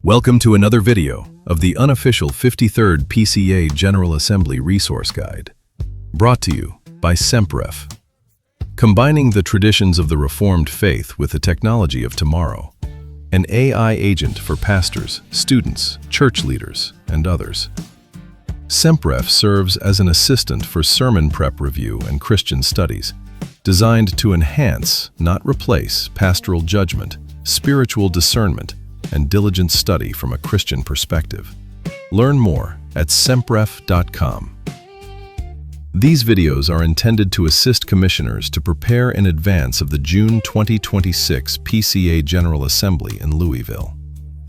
Welcome to another video of the unofficial 53rd PCA General Assembly Resource Guide, brought to you by SEMPREF. Combining the traditions of the Reformed faith with the technology of tomorrow, an AI agent for pastors, students, church leaders, and others. SEMPREF serves as an assistant for sermon prep review and Christian studies, designed to enhance, not replace, pastoral judgment, spiritual discernment, and diligent study from a Christian perspective. Learn more at sempref.com. These videos are intended to assist commissioners to prepare in advance of the June 2026 PCA General Assembly in Louisville.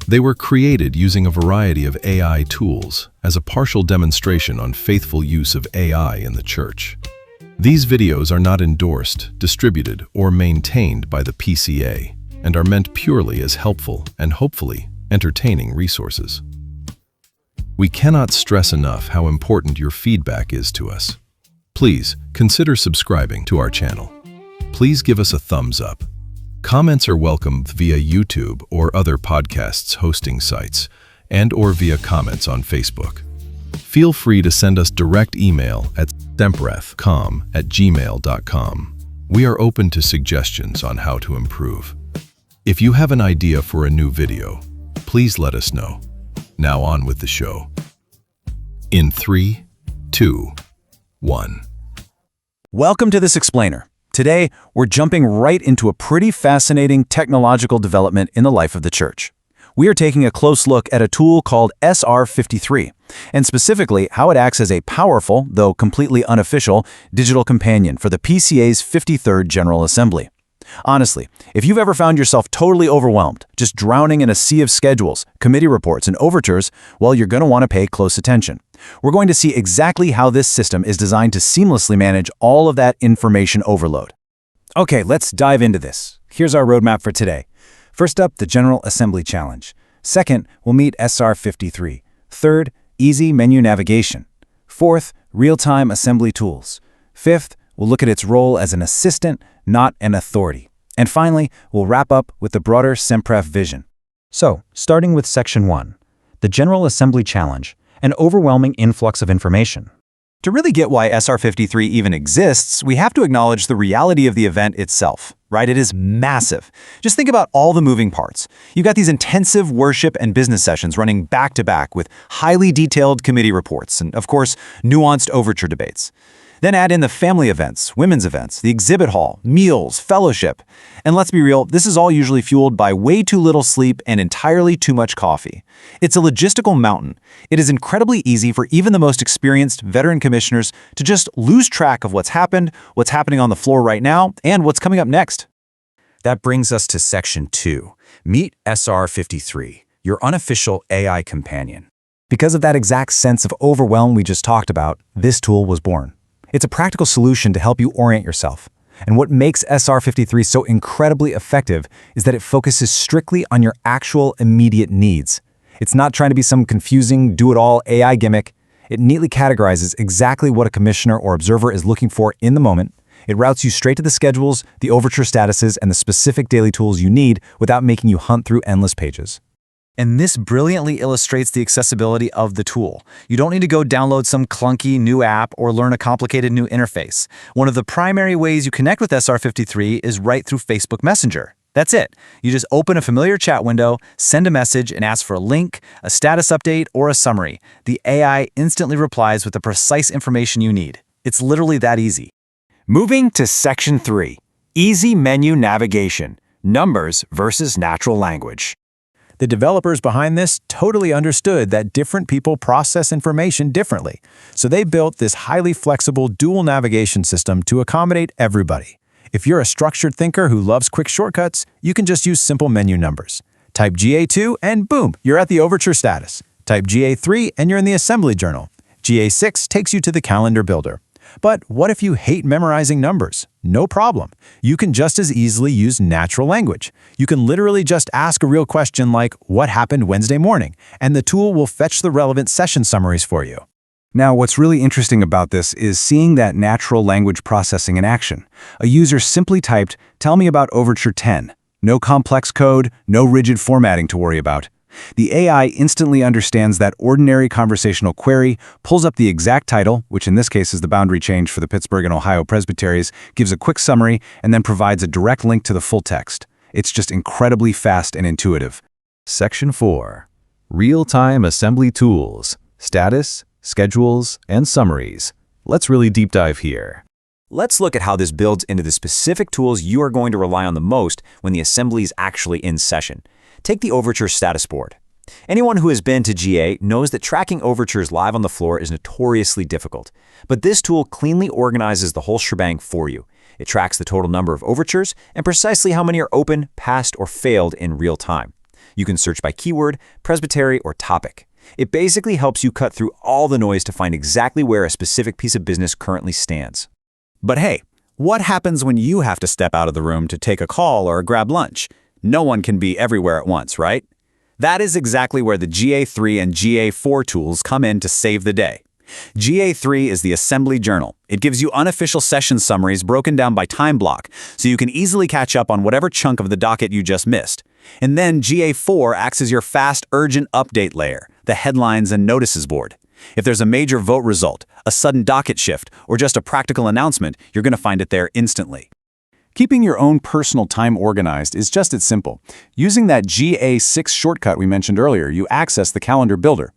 They were created using a variety of AI tools as a partial demonstration on faithful use of AI in the church. These videos are not endorsed, distributed, or maintained by the PCA, and are meant purely as helpful and hopefully entertaining resources. We cannot stress enough how important your feedback is to us. Please consider subscribing to our channel. Please give us a thumbs up. Comments are welcome via YouTube or other podcasts hosting sites, and/or via comments on Facebook. Feel free to send us direct email at sempref.com@gmail.com. We are open to suggestions on how to improve. If you have an idea for a new video, please let us know. Now on with the show. In 3, 2, 1. Welcome to this explainer. Today, we're jumping right into a pretty fascinating technological development in the life of the church. We are taking a close look at a tool called SR53, and specifically how it acts as a powerful, though completely unofficial, digital companion for the PCA's 53rd General Assembly. Honestly, if you've ever found yourself totally overwhelmed, just drowning in a sea of schedules, committee reports, and overtures, well, you're going to want to pay close attention. We're going to see exactly how this system is designed to seamlessly manage all of that information overload. Okay, let's dive into this. Here's our roadmap for today. First up, the General Assembly Challenge. Second, we'll meet SR53. Third, easy menu navigation. Fourth, real-time assembly tools. Fifth, we'll look at its role as an assistant, not an authority. And finally, we'll wrap up with the broader SEMPREF vision. So, starting with Section 1, the General Assembly Challenge, an overwhelming influx of information. To really get why SR53 even exists, we have to acknowledge the reality of the event itself, right? It is massive. Just think about all the moving parts. You've got these intensive worship and business sessions running back-to-back with highly detailed committee reports and, of course, nuanced overture debates. Then add in the family events, women's events, the exhibit hall, meals, fellowship. And let's be real, this is all usually fueled by way too little sleep and entirely too much coffee. It's a logistical mountain. It is incredibly easy for even the most experienced veteran commissioners to just lose track of what's happened, what's happening on the floor right now, and what's coming up next. That brings us to Section 2. Meet SR53, your unofficial AI companion. Because of that exact sense of overwhelm we just talked about, this tool was born. It's a practical solution to help you orient yourself. And what makes SR53 so incredibly effective is that it focuses strictly on your actual immediate needs. It's not trying to be some confusing, do-it-all AI gimmick. It neatly categorizes exactly what a commissioner or observer is looking for in the moment. It routes you straight to the schedules, the overture statuses, and the specific daily tools you need without making you hunt through endless pages. And this brilliantly illustrates the accessibility of the tool. You don't need to go download some clunky new app or learn a complicated new interface. One of the primary ways you connect with SR53 is right through Facebook Messenger. That's it. You just open a familiar chat window, send a message, and ask for a link, a status update, or a summary. The AI instantly replies with the precise information you need. It's literally that easy. Moving to Section 3, Easy Menu Navigation, Numbers versus Natural Language. The developers behind this totally understood that different people process information differently, so they built this highly flexible dual navigation system to accommodate everybody. If you're a structured thinker who loves quick shortcuts, you can just use simple menu numbers. Type GA2 and boom, you're at the overture status. Type GA3 and you're in the assembly journal. GA6 takes you to the calendar builder. But what if you hate memorizing numbers? No problem. You can just as easily use natural language. You can literally just ask a real question like, what happened Wednesday morning? And the tool will fetch the relevant session summaries for you. Now, what's really interesting about this is seeing that natural language processing in action. A user simply typed, "Tell me about Overture 10." No complex code, no rigid formatting to worry about. The AI instantly understands that ordinary conversational query, pulls up the exact title, which in this case is the boundary change for the Pittsburgh and Ohio presbyteries, gives a quick summary, and then provides a direct link to the full text. It's just incredibly fast and intuitive. Section 4. Real-time assembly tools, status, schedules, and summaries. Let's really deep dive here. Let's look at how this builds into the specific tools you are going to rely on the most when the assembly is actually in session. Take the Overtures status board. Anyone who has been to GA knows that tracking Overtures live on the floor is notoriously difficult, but this tool cleanly organizes the whole shebang for you. It tracks the total number of overtures and precisely how many are open, passed, or failed in real time. You can search by keyword, presbytery, or topic. It basically helps you cut through all the noise to find exactly where a specific piece of business currently stands. But hey, what happens when you have to step out of the room to take a call or grab lunch? No one can be everywhere at once, right? That is exactly where the GA3 and GA4 tools come in to save the day. GA3 is the Assembly Journal. It gives you unofficial session summaries broken down by time block, so you can easily catch up on whatever chunk of the docket you just missed. And then GA4 acts as your fast, urgent update layer, the headlines and notices board. If there's a major vote result, a sudden docket shift, or just a practical announcement, you're going to find it there instantly. Keeping your own personal time organized is just as simple. Using that GA6 shortcut we mentioned earlier, you access the calendar builder.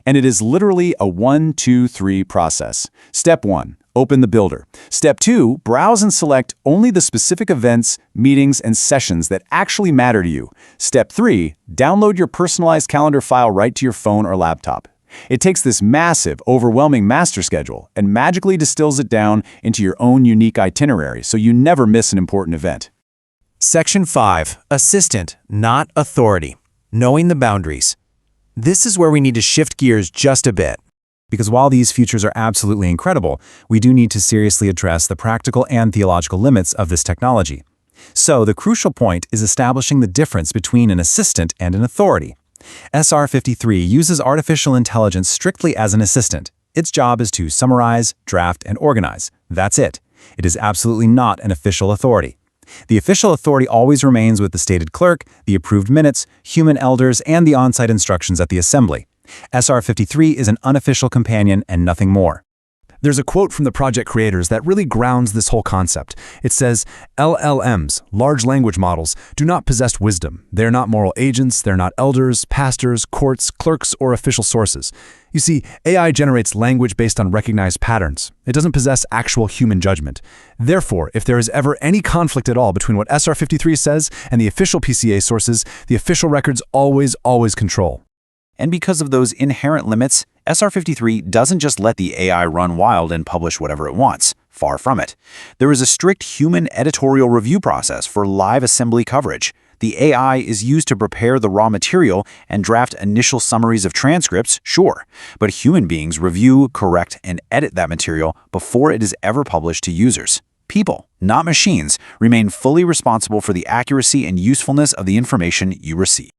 And it is literally a 1, 2, 3 process. Step 1, open the builder. Step 2, browse and select only the specific events, meetings, and sessions that actually matter to you. Step 3, download your personalized calendar file right to your phone or laptop. It takes this massive, overwhelming master schedule and magically distills it down into your own unique itinerary so you never miss an important event. Section 5. Assistant, not authority. Knowing the boundaries. This is where we need to shift gears just a bit. Because while these features are absolutely incredible, we do need to seriously address the practical and theological limits of this technology. So the crucial point is establishing the difference between an assistant and an authority. SR53 uses artificial intelligence strictly as an assistant. Its job is to summarize, draft, and organize. That's it. It is absolutely not an official authority. The official authority always remains with the stated clerk, the approved minutes, human elders, and the on-site instructions at the assembly. SR53 is an unofficial companion and nothing more. There's a quote from the project creators that really grounds this whole concept. It says, LLMs, large language models, do not possess wisdom. They're not moral agents, they're not elders, pastors, courts, clerks, or official sources. You see, AI generates language based on recognized patterns. It doesn't possess actual human judgment. Therefore, if there is ever any conflict at all between what SR53 says and the official PCA sources, the official records always control. And because of those inherent limits, SR53 doesn't just let the AI run wild and publish whatever it wants. Far from it. There is a strict human editorial review process for live assembly coverage. The AI is used to prepare the raw material and draft initial summaries of transcripts, sure, but human beings review, correct, and edit that material before it is ever published to users. People, not machines, remain fully responsible for the accuracy and usefulness of the information you receive.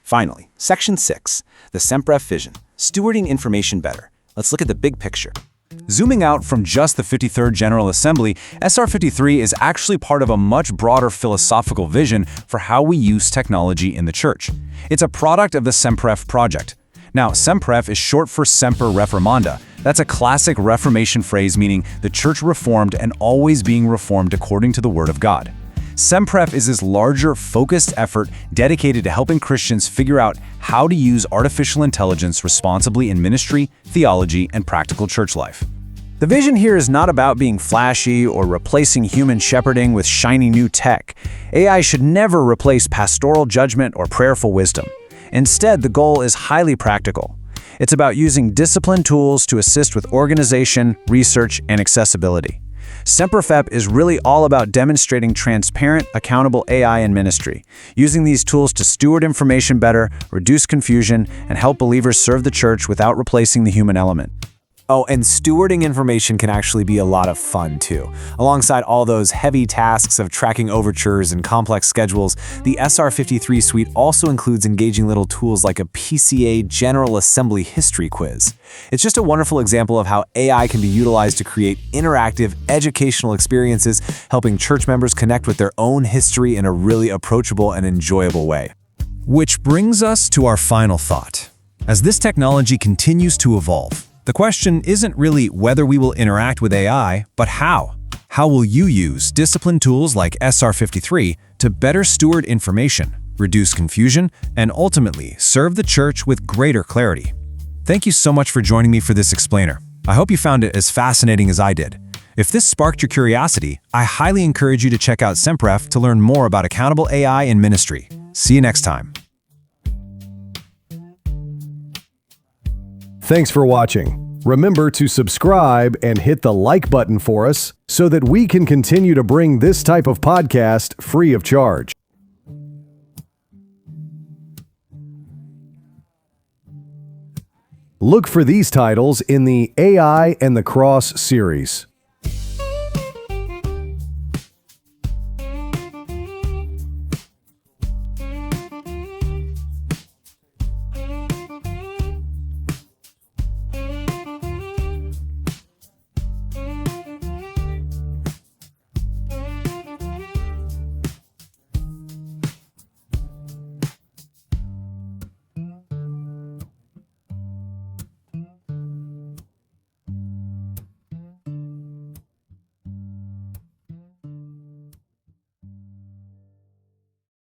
Finally, Section 6, the SemPref vision, stewarding information better. Let's look at the big picture. Zooming out from just the 53rd General Assembly, SR53 is actually part of a much broader philosophical vision for how we use technology in the church. It's a product of the SemPref project. Now, SemPref is short for Semper Reformanda. That's a classic Reformation phrase meaning the church reformed and always being reformed according to the Word of God. SemPref is this larger, focused effort dedicated to helping Christians figure out how to use artificial intelligence responsibly in ministry, theology, and practical church life. The vision here is not about being flashy or replacing human shepherding with shiny new tech. AI should never replace pastoral judgment or prayerful wisdom. Instead, the goal is highly practical. It's about using disciplined tools to assist with organization, research, and accessibility. SemperFep is really all about demonstrating transparent, accountable AI in ministry, using these tools to steward information better, reduce confusion, and help believers serve the church without replacing the human element. Oh, and stewarding information can actually be a lot of fun too. Alongside all those heavy tasks of tracking overtures and complex schedules, the SR53 suite also includes engaging little tools like a PCA General Assembly history quiz. It's just a wonderful example of how AI can be utilized to create interactive, educational experiences, helping church members connect with their own history in a really approachable and enjoyable way. Which brings us to our final thought. As this technology continues to evolve, the question isn't really whether we will interact with AI, but how. How will you use discipline tools like SR53 to better steward information, reduce confusion, and ultimately serve the church with greater clarity? Thank you so much for joining me for this explainer. I hope you found it as fascinating as I did. If this sparked your curiosity, I highly encourage you to check out SemPref to learn more about accountable AI in ministry. See you next time. Thanks for watching. Remember to subscribe and hit the like button for us so that we can continue to bring this type of podcast free of charge. Look for these titles in the AI and the Cross series.